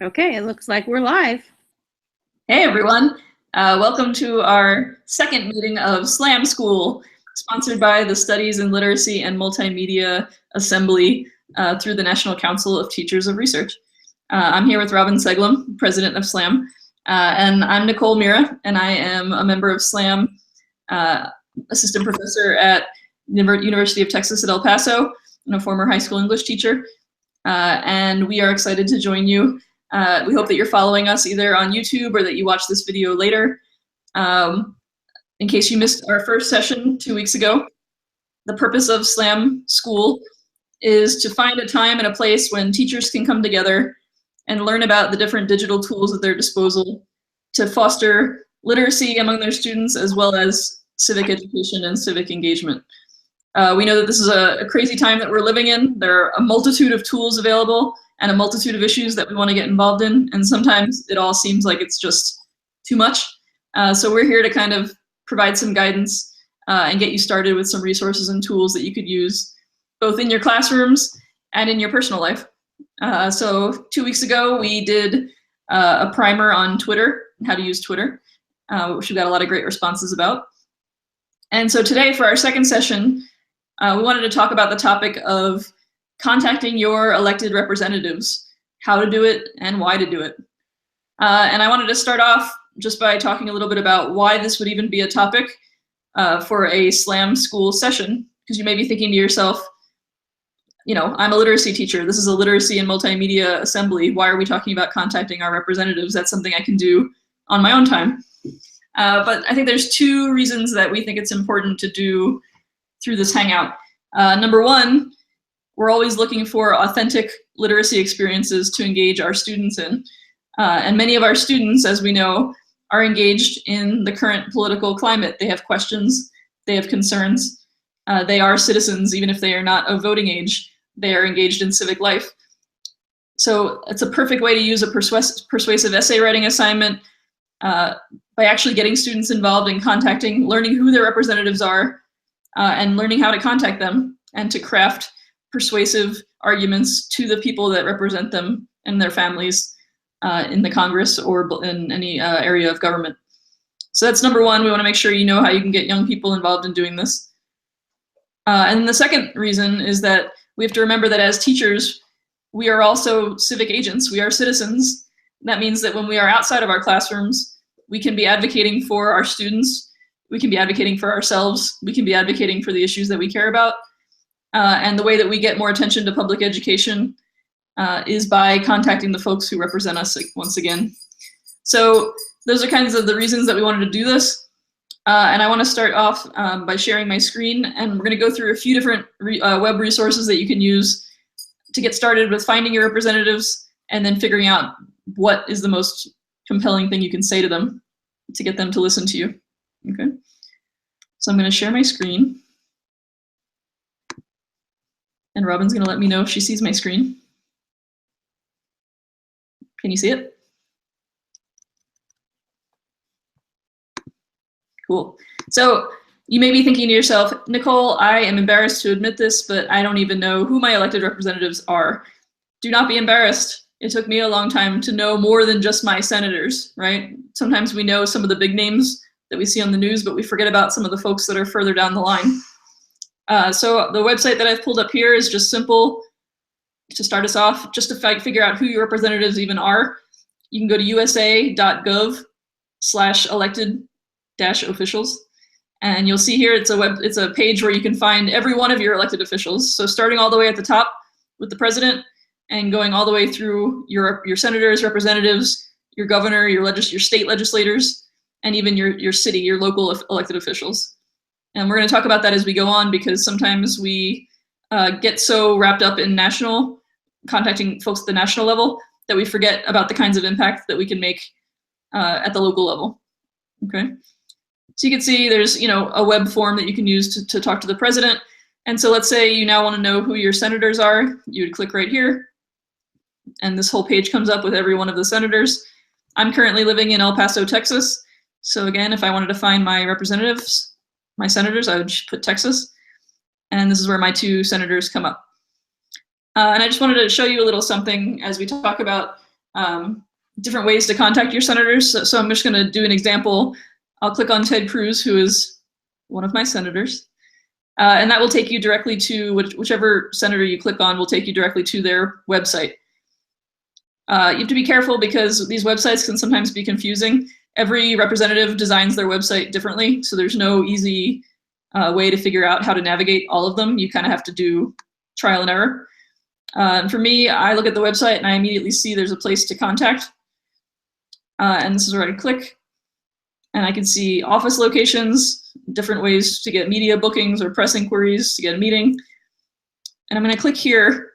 Okay, it looks like we're live. Hey everyone, welcome to our second meeting of SLAM School, sponsored by the Studies in Literacy and Multimedia Assembly through the National Council of Teachers of Research. I'm here with Robin Seglum, president of SLAM, and I'm Nicole Mira, and I am a member of SLAM, assistant professor at University of Texas at El Paso, and a former high school English teacher. And we are excited to join you. We hope that you're following us either on YouTube or that you watch this video later. In case you missed our first session 2 weeks ago, the purpose of SLAM School is to find a time and a place when teachers can come together and learn about the different digital tools at their disposal to foster literacy among their students, as well as civic education and civic engagement. We know that this is a crazy time that we're living in. There are a multitude of tools available and a multitude of issues that we want to get involved in, and sometimes it all seems like it's just too much. So we're here to kind of provide some guidance and get you started with some resources and tools that you could use both in your classrooms and in your personal life. So 2 weeks ago, we did a primer on Twitter, how to use Twitter, which we got a lot of great responses about. And so today for our second session, we wanted to talk about the topic of contacting your elected representatives, how to do it and why to do it. And I wanted to start off just by talking a little bit about why this would even be a topic for a SLAM school session, because you may be thinking to yourself, you know, I'm a literacy teacher. This is a literacy and multimedia assembly. Why are we talking about contacting our representatives? That's something I can do on my own time. But I think there's two reasons that we think it's important to do through this Hangout. Number one, we're always looking for authentic literacy experiences to engage our students in. And many of our students, as we know, are engaged in the current political climate. They have questions, they have concerns. They are citizens, even if they are not of voting age. They are engaged in civic life. So it's a perfect way to use a persuasive essay writing assignment by actually getting students involved in contacting, learning who their representatives are, and learning how to contact them and to craft persuasive arguments to the people that represent them and their families in the Congress or in any area of government. So that's number one. We want to make sure you know how you can get young people involved in doing this. And the second reason is that we have to remember that as teachers, we are also civic agents. We are citizens. That means that when we are outside of our classrooms, we can be advocating for our students. We can be advocating for ourselves. We can be advocating for the issues that we care about. And the way that we get more attention to public education is by contacting the folks who represent us once again. So those are kinds of the reasons that we wanted to do this. And I want to start off by sharing my screen, and we're going to go through a few different web resources that you can use to get started with finding your representatives and then figuring out what is the most compelling thing you can say to them to get them to listen to you. Okay, so I'm going to share my screen. And Robin's going to let me know if she sees my screen. Can you see it? Cool. So you may be thinking to yourself, Nicole, I am embarrassed to admit this, but I don't even know who my elected representatives are. Do not be embarrassed. It took me a long time to know more than just my senators, right? Sometimes we know some of the big names that we see on the news, but we forget about some of the folks that are further down the line. So the website that I've pulled up here is just simple to start us off, just to figure out who your representatives even are. You can go to usa.gov/elected-officials. And you'll see here it's a page where you can find every one of your elected officials. So starting all the way at the top with the president and going all the way through your senators, representatives, your governor, your state legislators, and even your city, your local elected officials. And we're going to talk about that as we go on, because sometimes we get so wrapped up in contacting folks at the national level that we forget about the kinds of impact that we can make at the local level. Okay, so you can see there's a web form that you can use to talk to the president. And so let's say you now want to know who your senators are. You would click right here, and this whole page comes up with every one of the senators. I'm currently living in El Paso, Texas. So again, if I wanted to find my representatives, my senators, I would just put Texas. And this is where my two senators come up. And I just wanted to show you a little something as we talk about different ways to contact your senators. So I'm just going to do an example. I'll click on Ted Cruz, who is one of my senators. And that will take you directly to whichever senator you click on will take you directly to their website. You have to be careful because these websites can sometimes be confusing. Every representative designs their website differently, so there's no easy way to figure out how to navigate all of them. You kind of have to do trial and error. And for me, I look at the website and I immediately see there's a place to contact. And this is where I click. And I can see office locations, different ways to get media bookings or press inquiries to get a meeting. And I'm going to click here.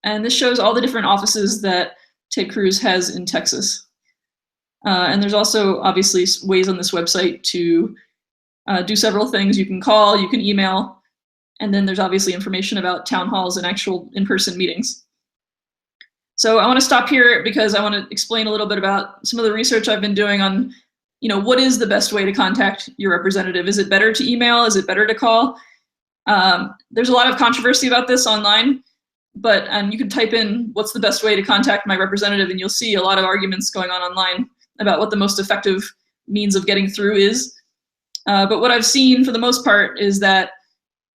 And this shows all the different offices that Ted Cruz has in Texas. And there's also obviously ways on this website to do several things. You can call, you can email, and then there's obviously information about town halls and actual in-person meetings. So I want to stop here because I want to explain a little bit about some of the research I've been doing on, what is the best way to contact your representative? Is it better to email? Is it better to call? There's a lot of controversy about this online, but you can type in what's the best way to contact my representative, and you'll see a lot of arguments going on online about what the most effective means of getting through is. But what I've seen for the most part is that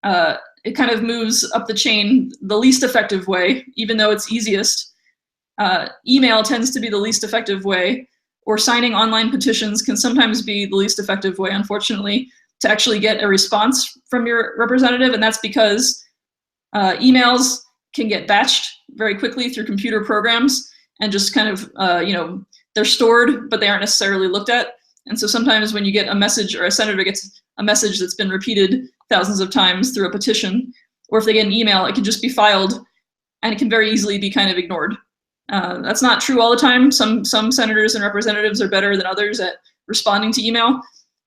it kind of moves up the chain the least effective way, even though it's easiest. Email tends to be the least effective way, or signing online petitions can sometimes be the least effective way, unfortunately, to actually get a response from your representative. And that's because emails can get batched very quickly through computer programs and just kind of, they're stored, but they aren't necessarily looked at. And so sometimes when you get a message, or a senator gets a message that's been repeated thousands of times through a petition, or if they get an email, it can just be filed and it can very easily be kind of ignored. That's not true all the time. Some senators and representatives are better than others at responding to email,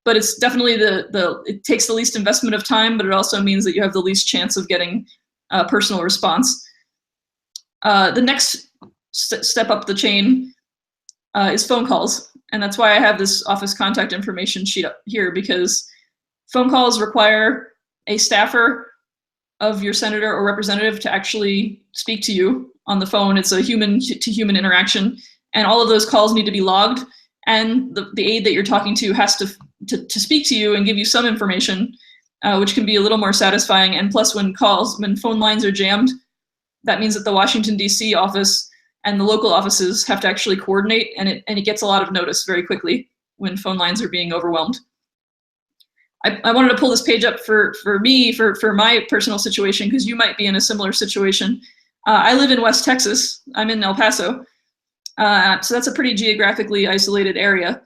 but it's definitely it takes the least investment of time, but it also means that you have the least chance of getting a personal response. The next step up the chain is phone calls. And that's why I have this office contact information sheet up here, because phone calls require a staffer of your senator or representative to actually speak to you on the phone. It's a human-to-human interaction, and all of those calls need to be logged, and the aide that you're talking to has to speak to you and give you some information, which can be a little more satisfying. And plus, when phone lines are jammed, that means that the Washington, D.C. office and the local offices have to actually coordinate, and it gets a lot of notice very quickly when phone lines are being overwhelmed. I wanted to pull this page up for my personal situation, because you might be in a similar situation. I live in West Texas. I'm in El Paso. So that's a pretty geographically isolated area.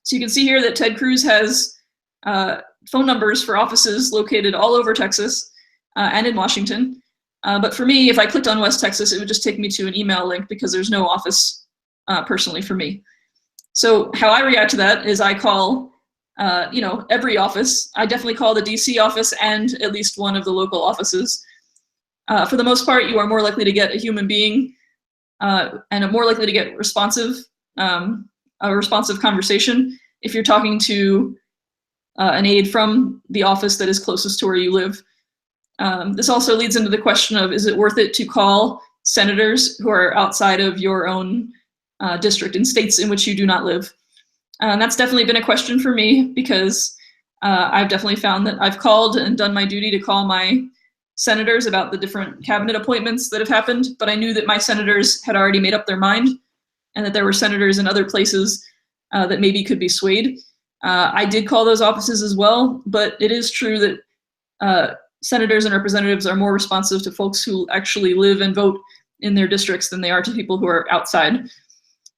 So you can see here that Ted Cruz has phone numbers for offices located all over Texas and in Washington. But for me, if I clicked on West Texas, it would just take me to an email link because there's no office personally for me. So how I react to that is I call every office. I definitely call the DC office and at least one of the local offices. For the most part, you are more likely to get a human being and are more likely to get a responsive conversation if you're talking to an aide from the office that is closest to where you live. This also leads into the question of, is it worth it to call senators who are outside of your own district in states in which you do not live? And that's definitely been a question for me, because I've definitely found that I've called and done my duty to call my senators about the different cabinet appointments that have happened, but I knew that my senators had already made up their mind and that there were senators in other places that maybe could be swayed. I did call those offices as well, but it is true that senators and representatives are more responsive to folks who actually live and vote in their districts than they are to people who are outside.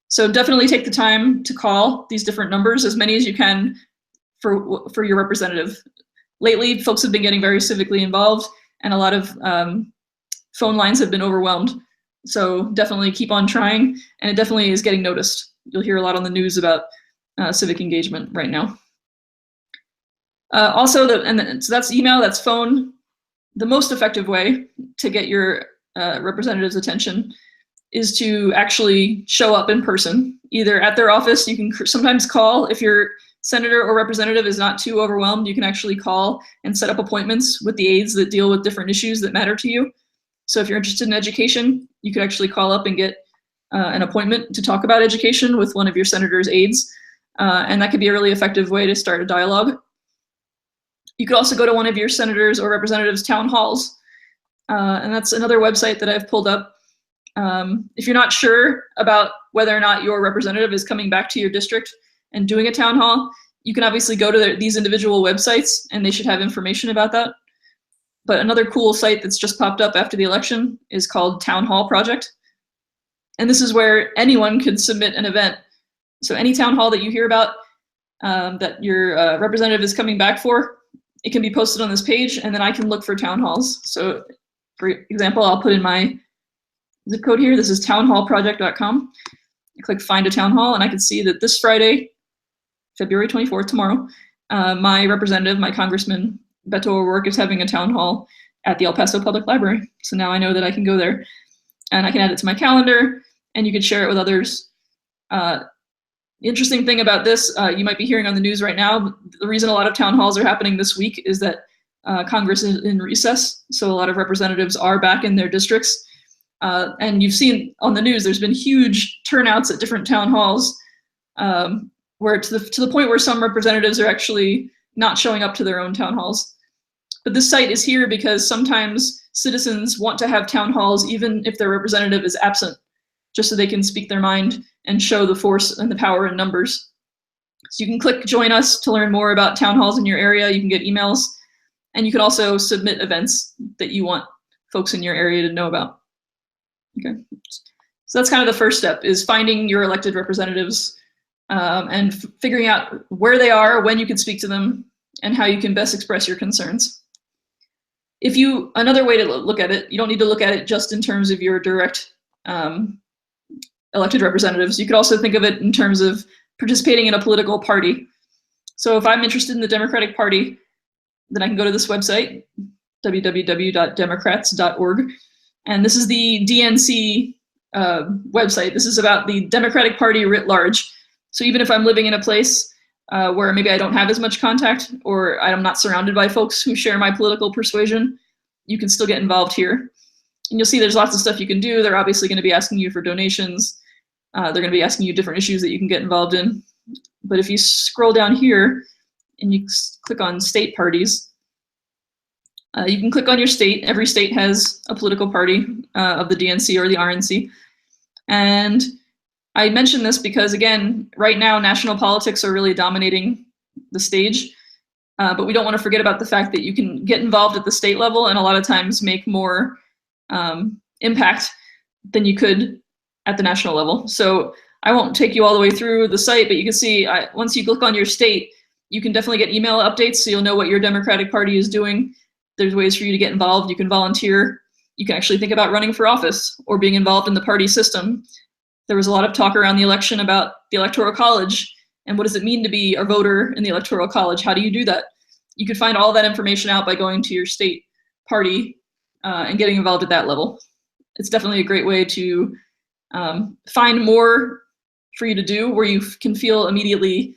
So definitely take the time to call these different numbers, as many as you can for your representative. Lately, folks have been getting very civically involved, and a lot of phone lines have been overwhelmed. So definitely keep on trying, and it definitely is getting noticed. You'll hear a lot on the news about civic engagement right now. So that's email, that's phone. The most effective way to get your representative's attention is to actually show up in person, either at their office. You can sometimes call if your senator or representative is not too overwhelmed. You can actually call and set up appointments with the aides that deal with different issues that matter to you. So if you're interested in education, you could actually call up and get an appointment to talk about education with one of your senator's aides, and that could be a really effective way to start a dialogue. You could also go to one of your senators or representatives' town halls, and that's another website that I've pulled up. If you're not sure about whether or not your representative is coming back to your district and doing a town hall, you can obviously go to these individual websites and they should have information about that. But another cool site that's just popped up after the election is called Town Hall Project. And this is where anyone could submit an event. So any town hall that you hear about that your representative is coming back for, it can be posted on this page, and then I can look for town halls. So for example, I'll put in my zip code here. This is townhallproject.com. I click find a town hall, and I can see that this Friday, February 24th, tomorrow, my representative, my Congressman Beto O'Rourke, is having a town hall at the El Paso Public Library. So now I know that I can go there, and I can add it to my calendar, and you can share it with others. The interesting thing about this, you might be hearing on the news right now, the reason a lot of town halls are happening this week is that Congress is in recess, so a lot of representatives are back in their districts. And you've seen on the news, there's been huge turnouts at different town halls, where to the point where some representatives are actually not showing up to their own town halls. But this site is here because sometimes citizens want to have town halls even if their representative is absent, just so they can speak their mind and show the force and the power in numbers. So you can click join us to learn more about town halls in your area. You can get emails, and you can also submit events that you want folks in your area to know about. Okay, so that's kind of the first step, is finding your elected representatives and figuring out where they are, when you can speak to them, and how you can best express your concerns. Another way to look at it, you don't need to look at it just in terms of your direct elected representatives. You could also think of it in terms of participating in a political party. So if I'm interested in the Democratic Party, then I can go to this website, www.democrats.org. And this is the DNC website. This is about the Democratic Party writ large. So even if I'm living in a place where maybe I don't have as much contact, or I'm not surrounded by folks who share my political persuasion, you can still get involved here. And you'll see there's lots of stuff you can do. They're obviously going to be asking you for donations. They're going to be asking you different issues that you can get involved in. But if you scroll down here and you click on state parties, you can click on your state. Every state has a political party of the DNC or the RNC. And I mention this because, again, right now national politics are really dominating the stage. But we don't want to forget about the fact that you can get involved at the state level and a lot of times make more impact than you could at the national level. So I won't take you all the way through the site, but you can see once you click on your state, you can definitely get email updates, so you'll know what your Democratic Party is doing. There's ways for you to get involved. You can volunteer. You can actually think about running for office or being involved in the party system. There was a lot of talk around the election about the Electoral College and what does it mean to be a voter in the Electoral College? How do you do that? You could find all that information out by going to your state party and getting involved at that level. It's definitely a great way to find more for you to do where you can feel immediately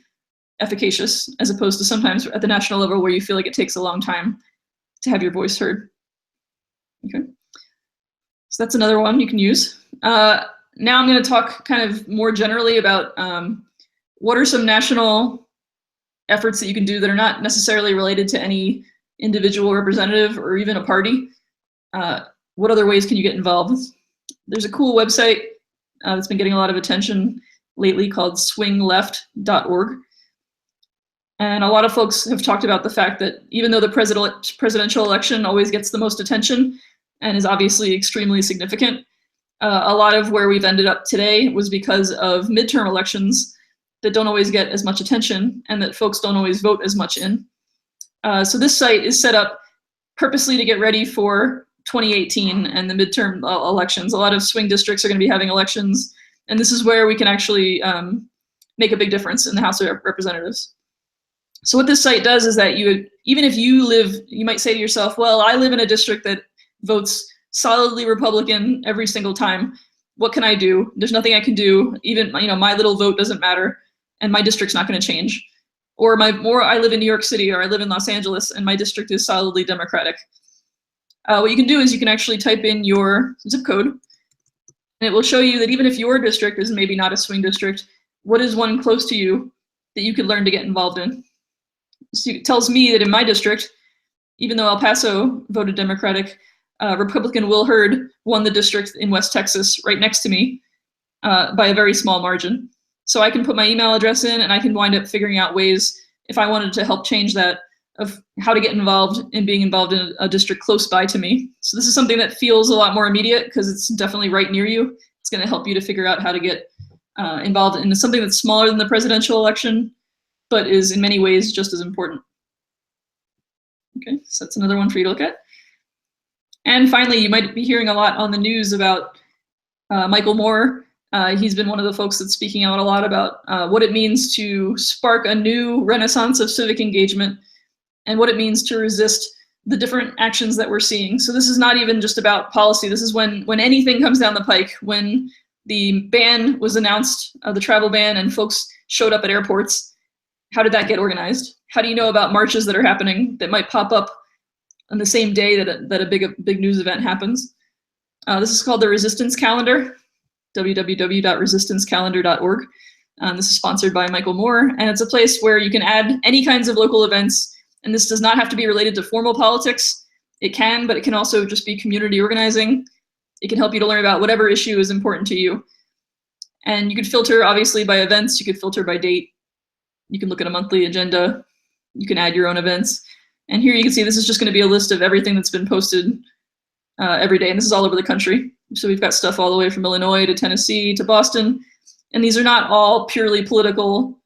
efficacious, as opposed to sometimes at the national level where you feel like it takes a long time to have your voice heard. Okay, so that's another one you can use. Now I'm going to talk kind of more generally about what are some national efforts that you can do that are not necessarily related to any individual representative or even a party. What other ways can you get involved? There's a cool website that's been getting a lot of attention lately called swingleft.org. And a lot of folks have talked about the fact that even though the presidential election always gets the most attention and is obviously extremely significant, a lot of where we've ended up today was because of midterm elections that don't always get as much attention and that folks don't always vote as much in. So this site is set up purposely to get ready for 2018 and the midterm elections. A lot of swing districts are going to be having elections, and this is where we can actually make a big difference in the House of Representatives. So what this site does is that even if you might say to yourself, well, I live in a district that votes solidly Republican every single time. What can I do? There's nothing I can do. Even my little vote doesn't matter, and my district's not going to change. Or I live in New York City, or I live in Los Angeles, and my district is solidly Democratic. What you can do is you can actually type in your zip code, it will show you that even if your district is maybe not a swing district, what is one close to you that you could learn to get involved in? So it tells me that in my district, even though El Paso voted Democratic, Republican Will Hurd won the district in West Texas right next to me by a very small margin. So I can put my email address in and I can wind up figuring out ways, if I wanted to help change that, of how to get involved in being involved in a district close by to me. So this is something that feels a lot more immediate because it's definitely right near you. It's going to help you to figure out how to get involved in something that's smaller than the presidential election, but is in many ways just as important. Okay, so that's another one for you to look at. And finally, you might be hearing a lot on the news about Michael Moore. He's been one of the folks that's speaking out a lot about what it means to spark a new renaissance of civic engagement and what it means to resist the different actions that we're seeing. So this is not even just about policy. This is when anything comes down the pike, when the ban was announced, the travel ban, and folks showed up at airports. How did that get organized? How do you know about marches that are happening that might pop up on the same day that a big news event happens? This is called the Resistance Calendar, www.resistancecalendar.org. This is sponsored by Michael Moore, and it's a place where you can add any kinds of local events, and this does not have to be related to formal politics. It can, but it can also just be community organizing. It can help you to learn about whatever issue is important to you. And you could filter, obviously, by events. You could filter by date. You can look at a monthly agenda. You can add your own events. And here you can see this is just going to be a list of everything that's been posted every day, and this is all over the country. So we've got stuff all the way from Illinois to Tennessee to Boston, and these are not all purely political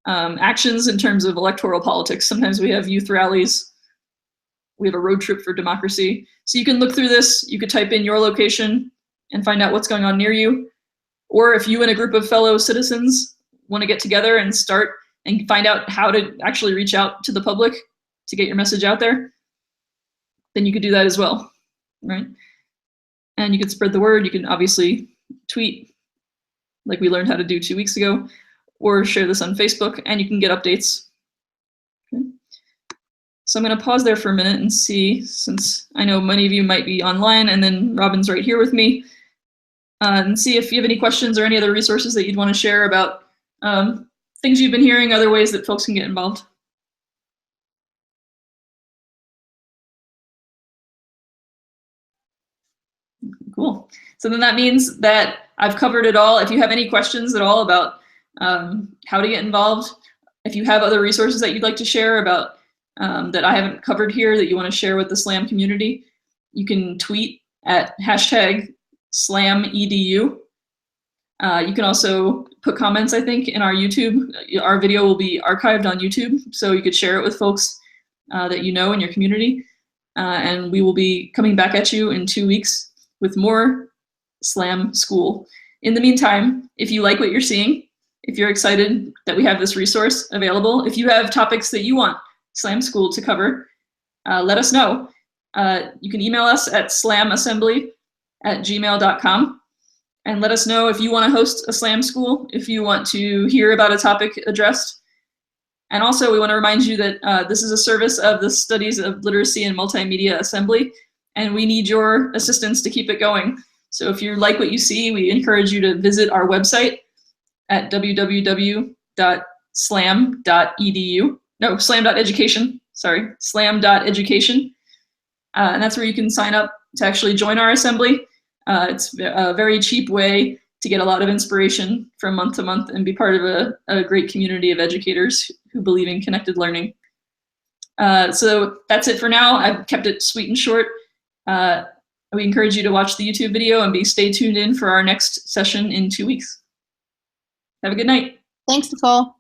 actions in terms of electoral politics. Sometimes we have youth rallies. We have a road trip for democracy. So you can look through this. You could type in your location and find out what's going on near you. Or if you and a group of fellow citizens want to get together and start and find out how to actually reach out to the public to get your message out there, then you could do that as well, right? And you could spread the word. You can obviously tweet, like we learned how to do 2 weeks ago, or share this on Facebook, and you can get updates. Okay. So I'm going to pause there for a minute and see, since I know many of you might be online, and then Robin's right here with me, and see if you have any questions or any other resources that you'd want to share about things you've been hearing, other ways that folks can get involved. Cool. So then that means that I've covered it all. If you have any questions at all about how to get involved, if you have other resources that you'd like to share about that I haven't covered here that you want to share with the SLAM community, you can tweet at #SLAM.edu. You can also put comments, I think, in our YouTube. Our video will be archived on YouTube, so you could share it with folks that you know in your community. And we will be coming back at you in 2 weeks with more SLAM School. In the meantime, if you like what you're seeing, if you're excited that we have this resource available, if you have topics that you want SLAM School to cover, let us know. You can email us at slamassembly@gmail.com and let us know if you want to host a SLAM School, if you want to hear about a topic addressed. And also, we want to remind you that this is a service of the Studies of Literacy and Multimedia Assembly, and we need your assistance to keep it going. So if you like what you see, we encourage you to visit our website at www.slam.edu. No, SLAM.education. Sorry, SLAM.education. And that's where you can sign up to actually join our assembly. It's a very cheap way to get a lot of inspiration from month to month and be part of a great community of educators who believe in connected learning. So that's it for now. I've kept it sweet and short. We encourage you to watch the YouTube video and stay tuned in for our next session in 2 weeks. Have a good night. Thanks, Nicole.